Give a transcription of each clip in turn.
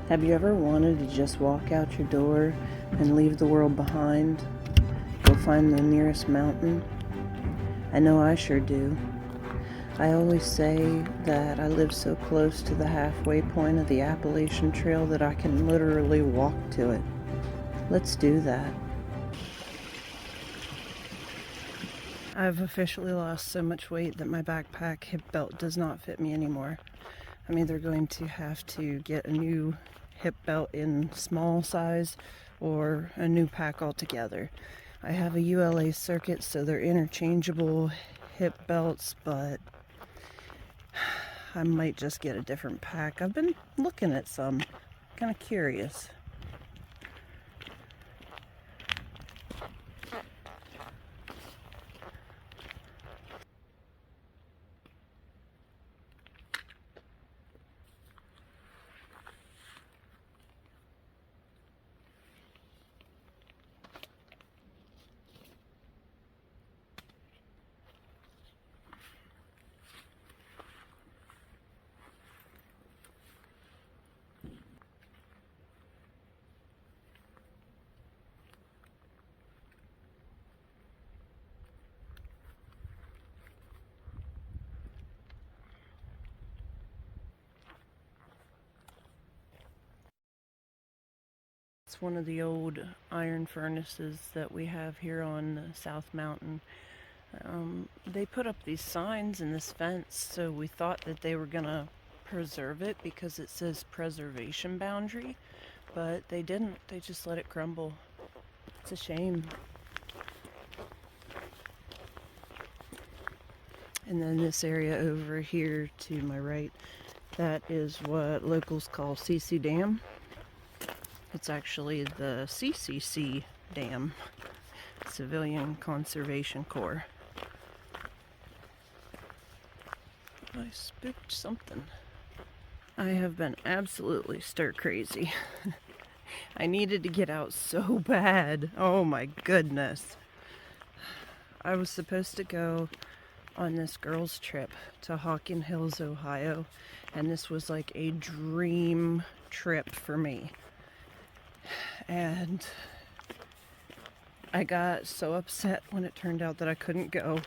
Have you ever wanted to just walk out your door and leave the world behind? Go find the nearest mountain? I know I sure do. I always say that I live so close to the halfway point of the Appalachian Trail that I can literally walk to it. Let's do that. I've officially lost so much weight that my backpack hip belt does not fit me anymore. I'm either going to have to get a new hip belt in small size or a new pack altogether. I have a ULA circuit, so they're interchangeable hip belts, but I might just get a different pack. I've been looking at some, kind of curious. It's one of the old iron furnaces that we have here on South Mountain. They put up these signs in this fence, so we thought that they were gonna preserve it because it says preservation boundary, but they didn't. They just let it crumble. It's a shame. And then this area over here to my right, that is what locals call CC Dam. It's actually the CCC Dam, Civilian Conservation Corps. I spooked something. I have been absolutely stir crazy. I needed to get out so bad. Oh my goodness. I was supposed to go on this girls' trip to Hawken Hills, Ohio, and this was like a dream trip for me. And I got so upset when it turned out that I couldn't go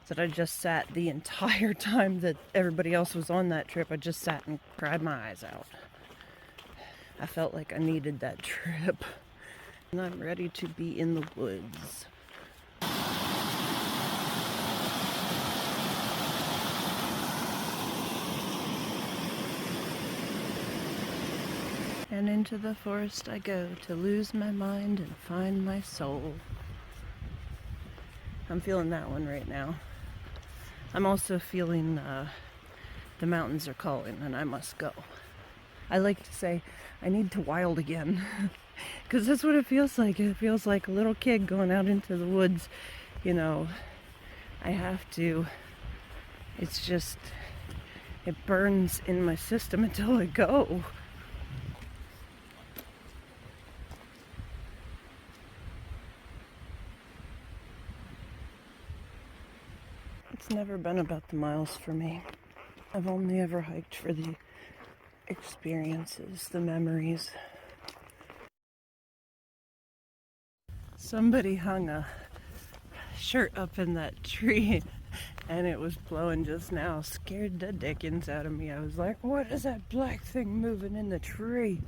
that I just sat the entire time that everybody else was on that trip. I just sat and cried my eyes out. I felt like I needed that trip. And I'm ready to be in the woods. And into the forest I go to lose my mind and find my soul. I'm feeling that one right now. I'm also feeling the mountains are calling and I must go. I like to say I need to wild again because that's what it feels like. It feels like a little kid going out into the woods. You know, I have to. It's just, it burns in my system until I go. It's never been about the miles for me. I've only ever hiked for the experiences, the memories. Somebody hung a shirt up in that tree and it was blowing just now. Scared the dickens out of me. I was like, what is that black thing moving in the tree?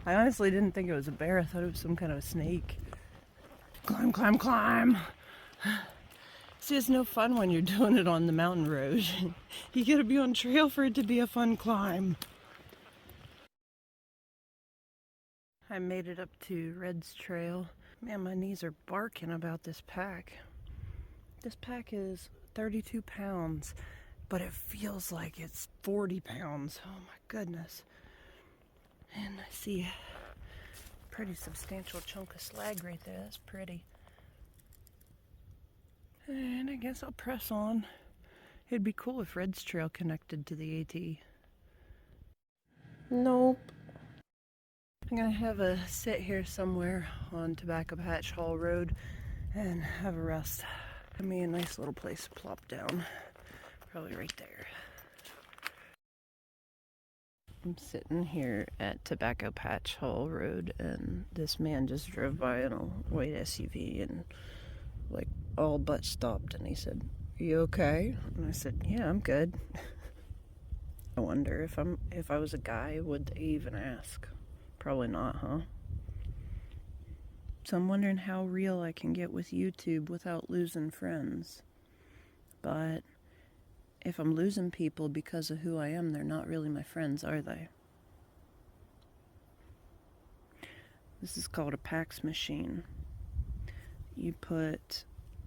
I honestly didn't think it was a bear. I thought it was some kind of a snake. Climb, climb, climb. See, it's no fun when you're doing it on the mountain road. You gotta be on trail for it to be a fun climb. I made it up to Red's Trail. Man, my knees are barking about this pack. This pack is 32 pounds, but it feels like it's 40 pounds. Oh my goodness. And I see a pretty substantial chunk of slag right there. That's pretty. And I guess I'll press on. It'd be cool if Red's Trail connected to the AT. Nope. I'm gonna have a sit here somewhere on Tobacco Patch Hall Road and have a rest. Give me a nice little place to plop down. Probably right there. I'm sitting here at Tobacco Patch Hall Road, and this man just drove by in a white SUV and like all but stopped, and he said, "Are you okay?" And I said, "Yeah, I'm good." I wonder if I was a guy, would they even ask? Probably not, huh? So I'm wondering how real I can get with YouTube without losing friends. But if I'm losing people because of who I am, they're not really my friends, are they? This is called a PAX machine. You put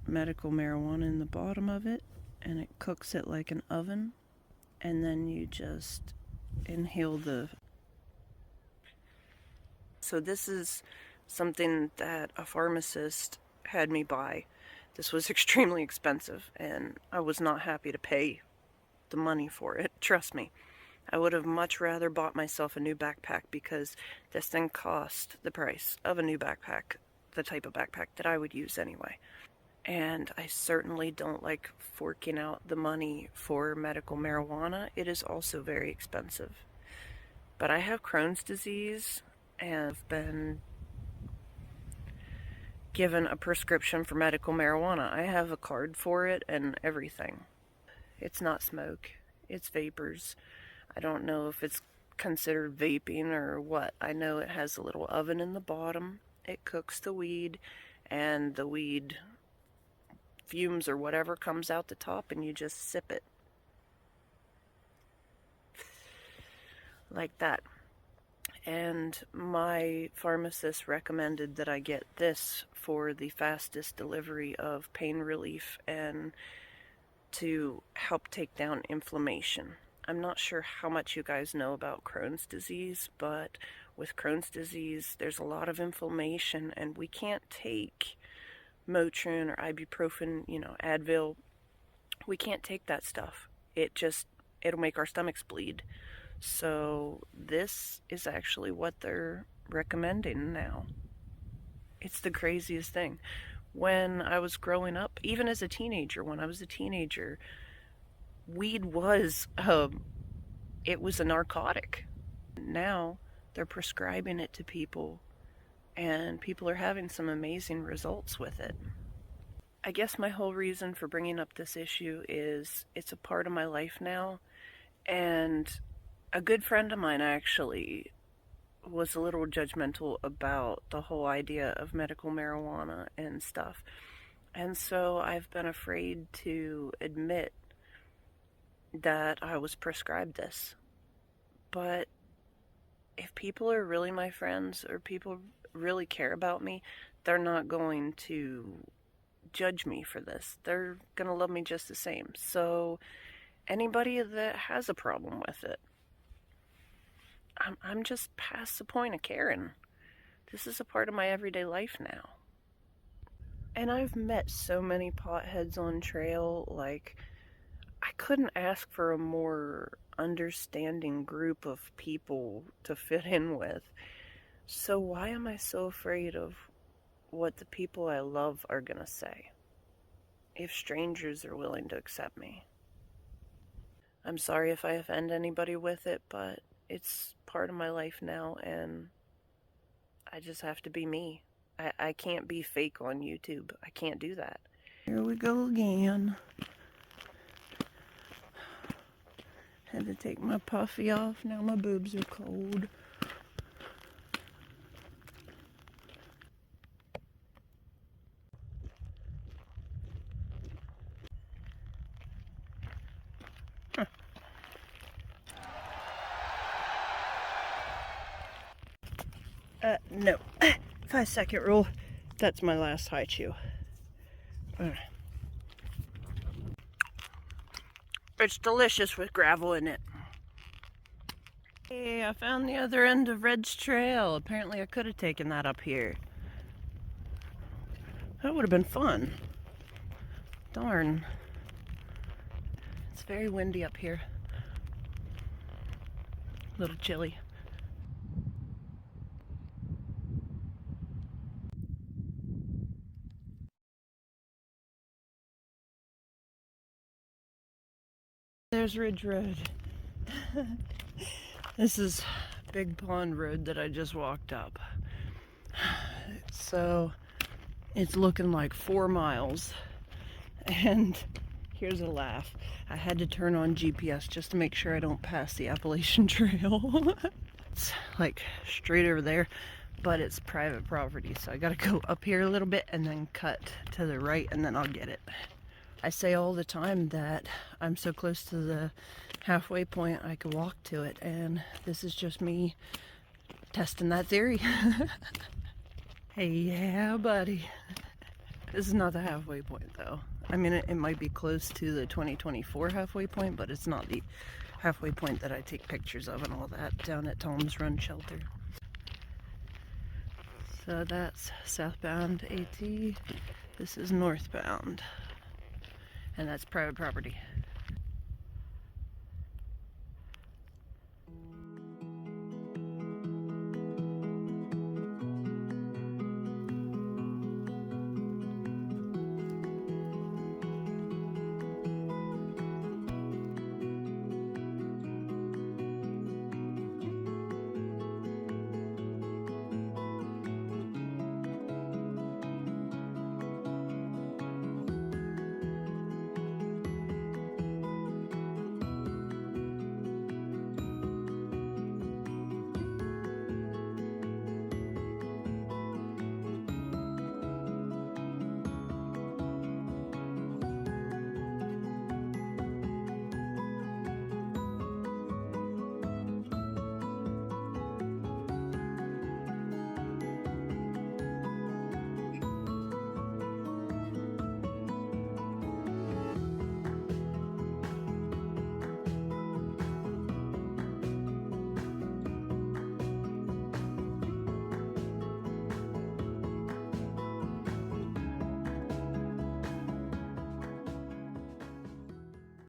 medical marijuana in the bottom of it, and it cooks it like an oven, and then you just inhale the... So this is something that a pharmacist had me buy. This was extremely expensive, and I was not happy to pay the money for it, trust me. I would have much rather bought myself a new backpack, because this thing cost the price of a new backpack, the type of backpack that I would use anyway. And I certainly don't like forking out the money for medical marijuana. It is also very expensive. But I have Crohn's disease, and I've been given a prescription for medical marijuana. I have a card for it and everything. It's not smoke, it's vapors. I don't know if it's considered vaping or what. I know it has a little oven in the bottom. It cooks the weed, and the weed fumes or whatever comes out the top, and you just sip it. Like that. And my pharmacist recommended that I get this for the fastest delivery of pain relief and to help take down inflammation. I'm not sure how much you guys know about Crohn's disease, but with Crohn's disease, there's a lot of inflammation, and we can't take Motrin or ibuprofen, Advil. We can't take that stuff. It'll make our stomachs bleed. So this is actually what they're recommending now. It's the craziest thing. When I was growing up, even as a teenager, weed was it was a narcotic. Now they're prescribing it to people, and people are having some amazing results with it. I guess my whole reason for bringing up this issue is it's a part of my life now, and a good friend of mine actually was a little judgmental about the whole idea of medical marijuana and stuff. And so I've been afraid to admit that I was prescribed this. But if people are really my friends, or people really care about me, they're not going to judge me for this. They're going to love me just the same. So anybody that has a problem with it, I'm just past the point of caring. This is a part of my everyday life now. And I've met so many potheads on trail, like, I couldn't ask for a more understanding group of people to fit in with. So why am I so afraid of what the people I love are gonna say if strangers are willing to accept me? I'm sorry if I offend anybody with it, but it's part of my life now, and I just have to be me. I can't be fake on YouTube. I can't do that. Here we go again. Had to take my puffy off. Now my boobs are cold. No. 5-second rule. That's my last high chew. It's delicious with gravel in it. Hey, I found the other end of Red's Trail. Apparently I could have taken that up here. That would have been fun. Darn. It's very windy up here. A little chilly. There's Ridge Road. This is Big Pond Road that I just walked up. So it's looking like 4 miles. And here's a laugh. I had to turn on GPS just to make sure I don't pass the Appalachian Trail. It's like straight over there, but it's private property. So I gotta go up here a little bit and then cut to the right and then I'll get it. I say all the time that I'm so close to the halfway point I could walk to it, and this is just me testing that theory. Hey, yeah, buddy. This is not the halfway point though. I mean, it might be close to the 2024 halfway point, but it's not the halfway point that I take pictures of and all that down at Tom's Run Shelter. So that's southbound AT. This is northbound. And that's private property.